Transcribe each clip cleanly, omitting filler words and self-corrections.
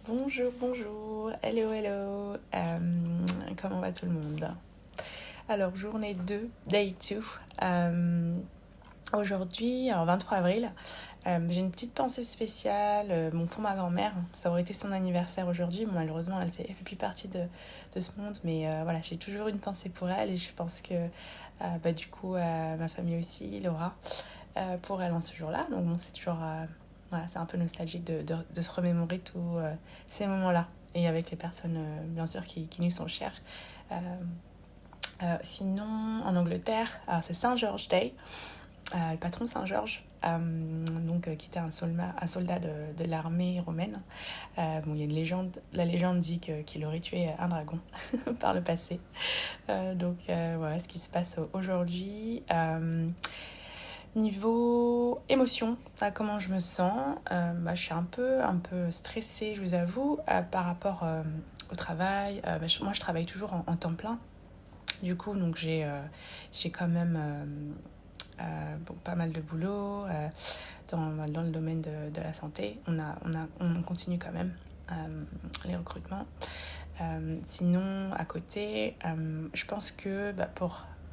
Bonjour, hello, hello, comment va tout le monde? Alors, journée 2, day 2, aujourd'hui, alors 23 avril, j'ai une petite pensée spéciale pour ma grand-mère. Ça aurait été son anniversaire aujourd'hui, bon, malheureusement elle fait plus partie de ce monde, mais voilà, j'ai toujours une pensée pour elle et je pense que du coup ma famille aussi l'aura pour elle en ce jour-là. Donc bon, c'est toujours... voilà, c'est un peu nostalgique de se remémorer tous ces moments-là. Et avec les personnes, bien sûr, qui nous sont chères. Sinon, en Angleterre, alors c'est Saint George Day, le patron Saint-Georges, qui était un soldat de l'armée romaine. Il y a une légende, la légende dit qu'il aurait tué un dragon par le passé. Voilà ce qui se passe aujourd'hui. Niveau émotion, comment je me sens, je suis un peu stressée, je vous avoue, par rapport au travail. Moi, je travaille toujours en temps plein. Du coup, donc j'ai quand même pas mal de boulot dans le domaine de la santé. On continue quand même les recrutements. Sinon, à côté, je pense que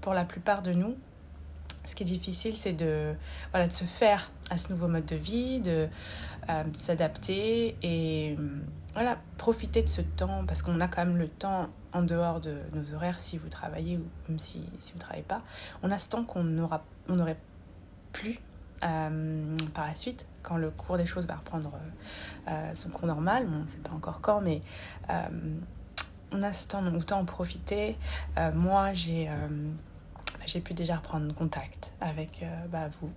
pour la plupart de nous, ce qui est difficile, c'est de se faire à ce nouveau mode de vie, de s'adapter et profiter de ce temps, parce qu'on a quand même le temps en dehors de nos horaires, si vous travaillez ou même si vous ne travaillez pas. On a ce temps qu'on n'aurait plus par la suite, quand le cours des choses va reprendre son cours normal. Bon, on ne sait pas encore quand, mais on a ce temps, donc autant en profiter. Moi, j'ai pu déjà reprendre contact avec vous,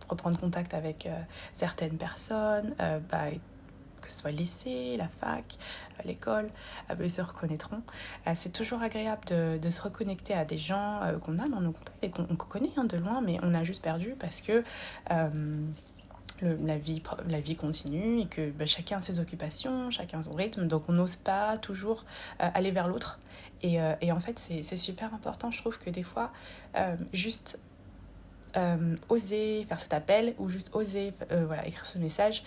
reprendre contact avec certaines personnes, que ce soit le lycée, la fac, l'école, ils se reconnaîtront. C'est toujours agréable de se reconnecter à des gens qu'on a dans nos contacts et qu'on connaît de loin, mais on a juste perdu parce que la vie continue et que chacun a ses occupations, chacun son rythme, donc on n'ose pas toujours aller vers l'autre. Et en fait, c'est super important, je trouve, que des fois, juste oser faire cet appel ou juste oser écrire ce message,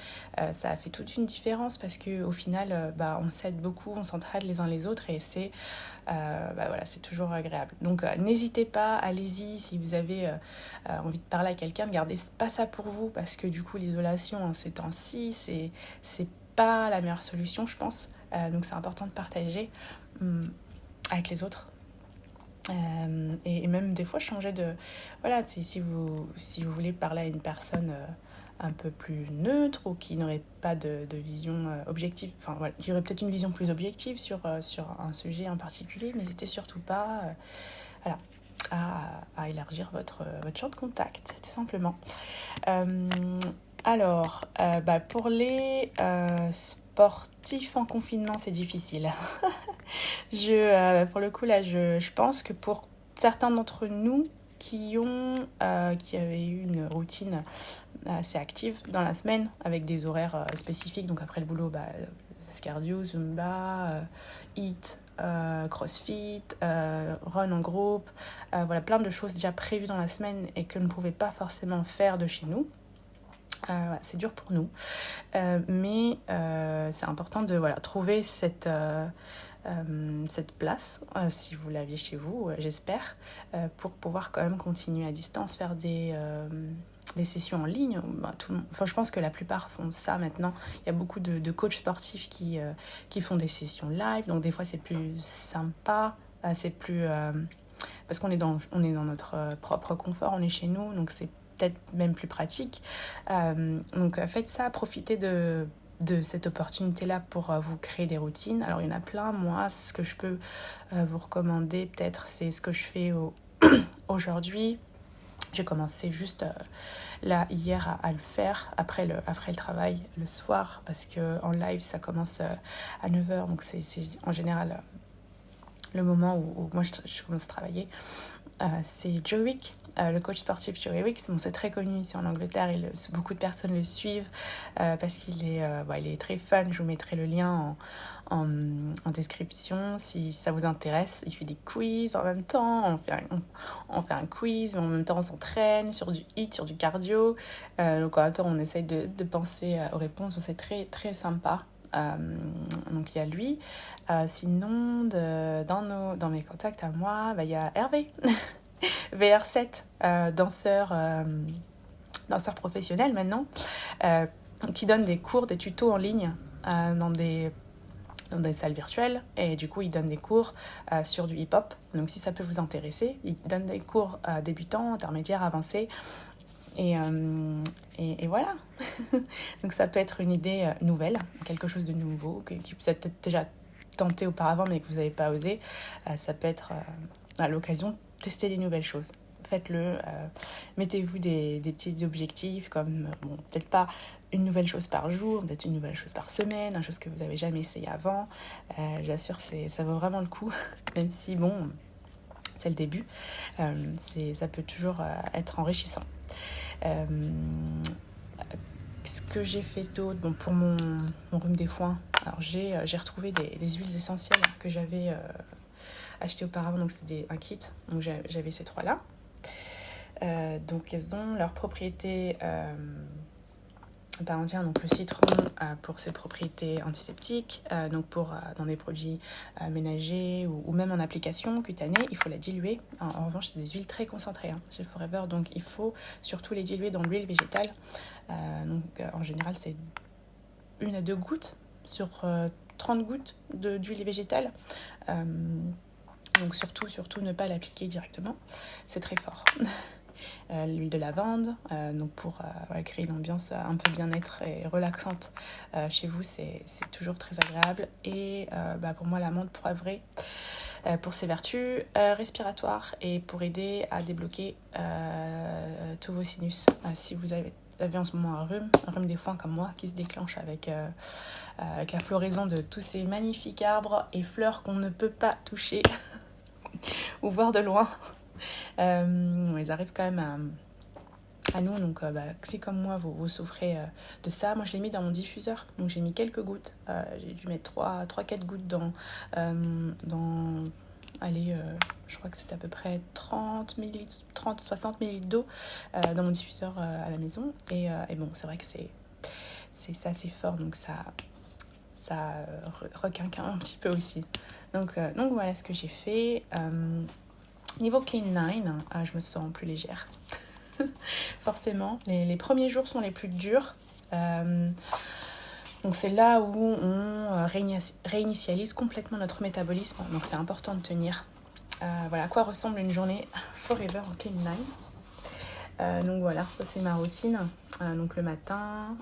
ça a fait toute une différence parce qu'au final, on s'aide beaucoup, on s'entraide les uns les autres et c'est toujours agréable. Donc n'hésitez pas, allez-y si vous avez envie de parler à quelqu'un, ne gardez pas ça pour vous parce que du coup l'isolation en ces temps-ci, c'est pas la meilleure solution, je pense. Donc c'est important de partager avec les autres. Et même des fois changer de... Voilà, si vous voulez parler à une personne un peu plus neutre ou qui n'aurait pas de vision objective, qui aurait peut-être une vision plus objective sur un sujet en particulier, n'hésitez surtout pas à élargir votre champ de contact, tout simplement. Pour les sportifs en confinement, c'est difficile. Pour le coup, là, je pense que pour certains d'entre nous qui avaient eu une routine assez active dans la semaine, avec des horaires spécifiques, donc après le boulot, cardio, Zumba, HIIT, CrossFit, run en groupe, plein de choses déjà prévues dans la semaine et que nous ne pouvons pas forcément faire de chez nous. C'est dur pour nous, mais c'est important de trouver cette place, si vous l'aviez chez vous, j'espère, pour pouvoir quand même continuer à distance, faire des sessions en ligne. Je pense que la plupart font ça maintenant. Il y a beaucoup de coachs sportifs qui font des sessions live, donc des fois c'est plus sympa, c'est plus... parce qu'on est dans notre propre confort, on est chez nous, donc c'est peut-être même plus pratique. Donc faites ça, profitez de cette opportunité-là pour vous créer des routines. Alors il y en a plein. Moi, ce que je peux vous recommander peut-être, c'est ce que je fais aujourd'hui. J'ai commencé juste hier à le faire après le travail, le soir, parce qu'en live ça commence à 9h, donc c'est en général le moment où moi je commence à travailler. C'est Joe Wick, le coach sportif Joe Wick. C'est très connu ici en Angleterre, beaucoup de personnes le suivent parce qu'il est très fun. Je vous mettrai le lien en description si ça vous intéresse. Il fait des quiz en même temps, on fait un quiz, mais en même temps on s'entraîne sur du HIIT, sur du cardio. Donc en même temps on essaye de penser aux réponses. C'est très très sympa. Donc il y a lui. Sinon, dans mes contacts à moi, il y a Hervé, VR7, danseur professionnel maintenant, qui donne des cours, des tutos en ligne dans des salles virtuelles, et du coup il donne des cours sur du hip-hop. Donc si ça peut vous intéresser, il donne des cours débutants, intermédiaires, avancés, et voilà. Donc ça peut être une idée nouvelle, quelque chose de nouveau qui vous a peut-être déjà tenté auparavant mais que vous n'avez pas osé. Ça peut être à l'occasion de tester des nouvelles choses. Faites-le, mettez-vous des petits objectifs comme, peut-être pas une nouvelle chose par jour, peut-être une nouvelle chose par semaine, une chose que vous n'avez jamais essayé avant. J'assure, ça vaut vraiment le coup, même si, c'est le début. Ça peut toujours être enrichissant. Ce que j'ai fait d'autre, pour mon rhume des foins, alors j'ai retrouvé des huiles essentielles que j'avais achetées auparavant, donc c'était un kit, donc j'avais ces 3-là. Donc elles ont leurs propriétés entière, donc le citron pour ses propriétés antiseptiques, donc dans des produits ménagers ou même en application cutanée, il faut la diluer. En revanche, c'est des huiles très concentrées chez Forever, donc il faut surtout les diluer dans l'huile végétale. En général, c'est 1 à 2 gouttes sur 30 gouttes d'huile végétale. Donc surtout ne pas l'appliquer directement, c'est très fort. L'huile de lavande, donc pour créer une ambiance un peu bien-être et relaxante chez vous, c'est toujours très agréable. Et pour moi, l'amande poivrée pour ses vertus respiratoires et pour aider à débloquer tous vos sinus. Si vous avez en ce moment un rhume des foins comme moi qui se déclenche avec la floraison de tous ces magnifiques arbres et fleurs qu'on ne peut pas toucher ou voir de loin. Ils arrivent quand même à nous, donc si comme moi vous souffrez de ça, moi je l'ai mis dans mon diffuseur, donc j'ai mis quelques gouttes, j'ai dû mettre 3-4 gouttes dans je crois que c'était à peu près 30-60 ml d'eau dans mon diffuseur à la maison, et c'est vrai que c'est assez fort, donc ça requinque un petit peu aussi. Donc voilà ce que j'ai fait. Niveau Clean 9, je me sens plus légère. Forcément, les premiers jours sont les plus durs. Donc c'est là où on réinitialise complètement notre métabolisme. Donc c'est important de tenir. Voilà à quoi ressemble une journée Forever en Clean 9. Donc voilà, ça c'est ma routine. Donc le matin,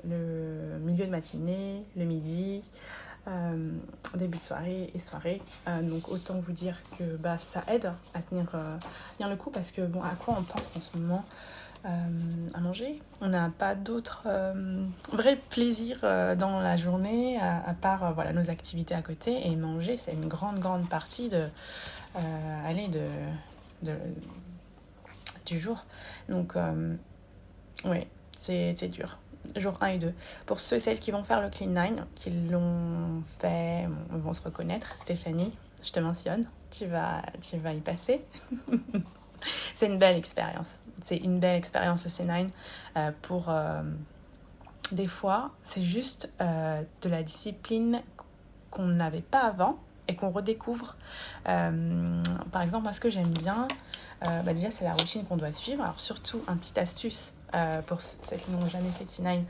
le milieu de matinée, le midi, début de soirée et soirée. Donc autant vous dire que ça aide à tenir le coup, parce que à quoi on pense en ce moment? À manger. On n'a pas d'autre vrai plaisir dans la journée à part nos activités à côté, et manger c'est une grande partie du jour. Donc ouais, c'est dur. Jour 1 et 2. Pour ceux et celles qui vont faire le Clean 9, qui l'ont fait, vont se reconnaître. Stéphanie, je te mentionne, tu vas y passer. C'est une belle expérience. C'est une belle expérience le C9. Des fois, c'est juste de la discipline qu'on n'avait pas avant et qu'on redécouvre. Par exemple, moi, ce que j'aime bien, déjà, c'est la routine qu'on doit suivre. Alors, surtout, une petite astuce pour ceux qui n'ont jamais fait de C9,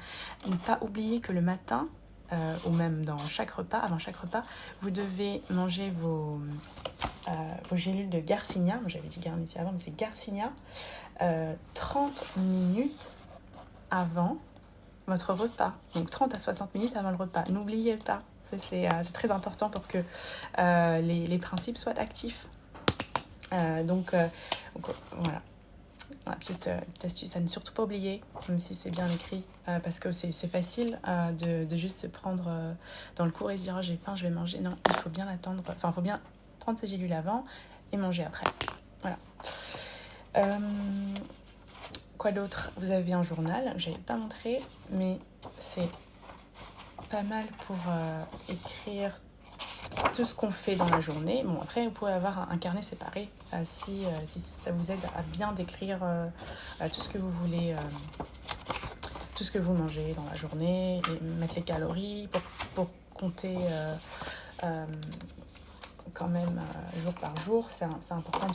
ne pas oublier que le matin, ou même avant chaque repas, vous devez manger vos gélules de Garcinia. Moi, j'avais dit Garnier avant, mais c'est Garcinia. 30 minutes avant votre repas. Donc 30 à 60 minutes avant le repas. N'oubliez pas. C'est très important pour que les principes soient actifs. Donc voilà. Une petite astuce à ne surtout pas oublier, même si c'est bien écrit, parce que c'est facile de juste se prendre dans le cours et se dire j'ai faim, je vais manger. Non, il faut bien attendre. Enfin, il faut bien prendre ses gélules avant et manger après. Voilà. Quoi d'autre? Vous avez un journal, je n'avais pas montré, mais c'est pas mal pour écrire tout ce qu'on fait dans la journée. Bon, après, vous pouvez avoir un carnet séparé si ça vous aide à bien décrire tout ce que vous voulez tout ce que vous mangez dans la journée et mettre les calories pour compter quand même jour par jour. C'est important de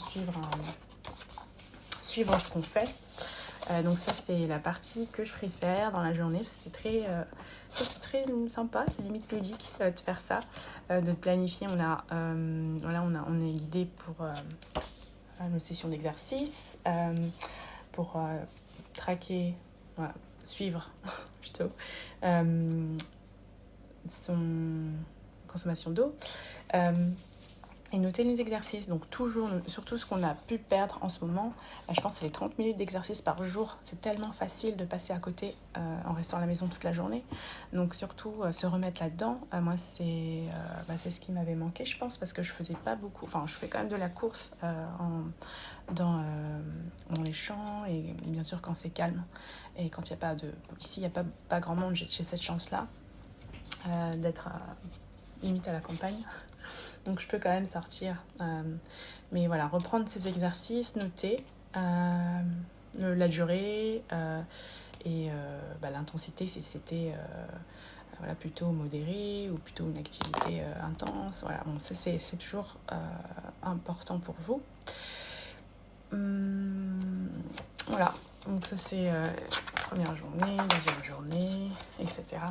suivre ce qu'on fait. Donc ça, c'est la partie que je préfère dans la journée. C'est très sympa, c'est limite ludique de faire ça, de planifier. On est guidé pour nos sessions d'exercice, pour traquer, voilà, suivre plutôt son consommation d'eau. Et noter les exercices, donc toujours, surtout ce qu'on a pu perdre en ce moment, je pense que c'est les 30 minutes d'exercice par jour. C'est tellement facile de passer à côté en restant à la maison toute la journée. Donc surtout se remettre là-dedans, moi c'est ce qui m'avait manqué, je pense, parce que je faisais pas beaucoup, enfin je fais quand même de la course dans les champs, et bien sûr quand c'est calme, et quand il n'y a pas ici il n'y a pas grand monde, j'ai cette chance-là d'être limite à la campagne. Donc je peux quand même sortir. Mais voilà, reprendre ces exercices, noter la durée et l'intensité, si c'était plutôt modéré ou plutôt une activité intense. Voilà, bon, ça c'est toujours important pour vous. Voilà, donc ça c'est première journée, deuxième journée, etc.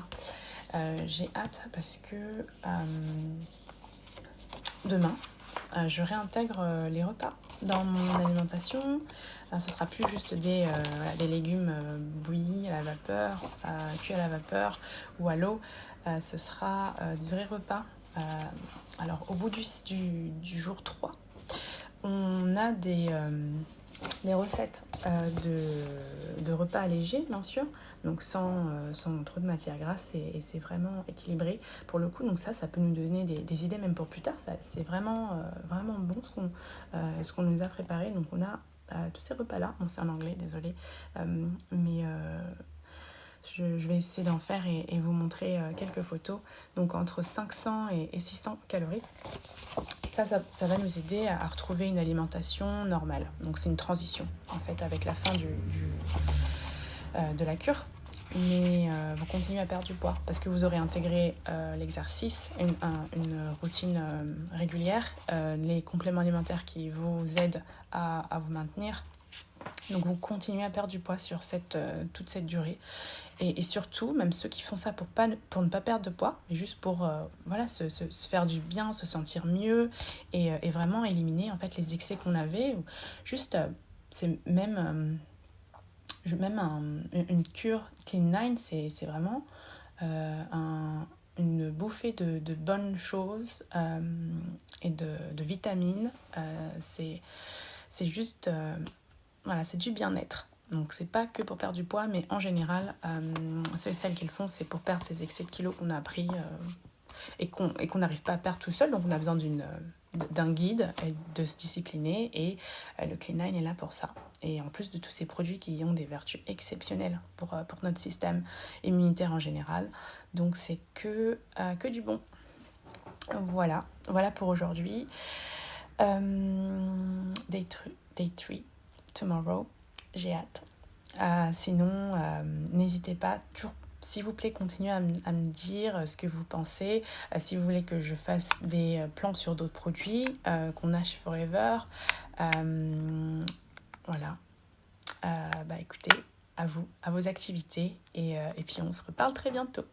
J'ai hâte parce que demain, je réintègre les repas dans mon alimentation. Ce sera plus juste des légumes bouillis à la vapeur, cuits à la vapeur ou à l'eau. Ce sera des vrais repas. Alors, au bout du jour 3, on a des recettes de repas allégés, bien sûr, donc sans trop de matière grasse, et c'est vraiment équilibré pour le coup. Donc ça peut nous donner des idées même pour plus tard. C'est vraiment bon ce qu'on nous a préparé. Donc on a tous ces repas-là. Bon, c'est en anglais, désolée, mais je vais essayer d'en faire et vous montrer quelques photos. Donc entre 500 et 600 calories. Ça va nous aider à retrouver une alimentation normale. Donc c'est une transition en fait avec la fin de la cure. Mais vous continuez à perdre du poids parce que vous aurez intégré l'exercice, une routine régulière, les compléments alimentaires qui vous aident à vous maintenir. Donc vous continuez à perdre du poids sur toute cette durée. Et surtout, même ceux qui font ça pour ne pas perdre de poids, mais juste pour se faire du bien, se sentir mieux et vraiment éliminer en fait les excès qu'on avait. Juste, c'est même une cure Clean9, c'est vraiment une bouffée de bonnes choses et de vitamines. C'est juste... c'est du bien-être. Donc c'est pas que pour perdre du poids, mais en général, ceux et celles qui le font, c'est pour perdre ces excès de kilos qu'on a pris et qu'on n'arrive pas à perdre tout seul. Donc on a besoin d'un guide et de se discipliner, et le Clean9 est là pour ça. Et en plus de tous ces produits qui ont des vertus exceptionnelles pour notre système immunitaire en général. Donc c'est que du bon. Voilà pour aujourd'hui. Day 3, tomorrow. J'ai hâte. Sinon, n'hésitez pas, toujours, s'il vous plaît, continuez à me dire ce que vous pensez. Si vous voulez que je fasse des plans sur d'autres produits qu'on a chez Forever. Voilà. Écoutez, à vos activités. Et puis on se reparle très bientôt.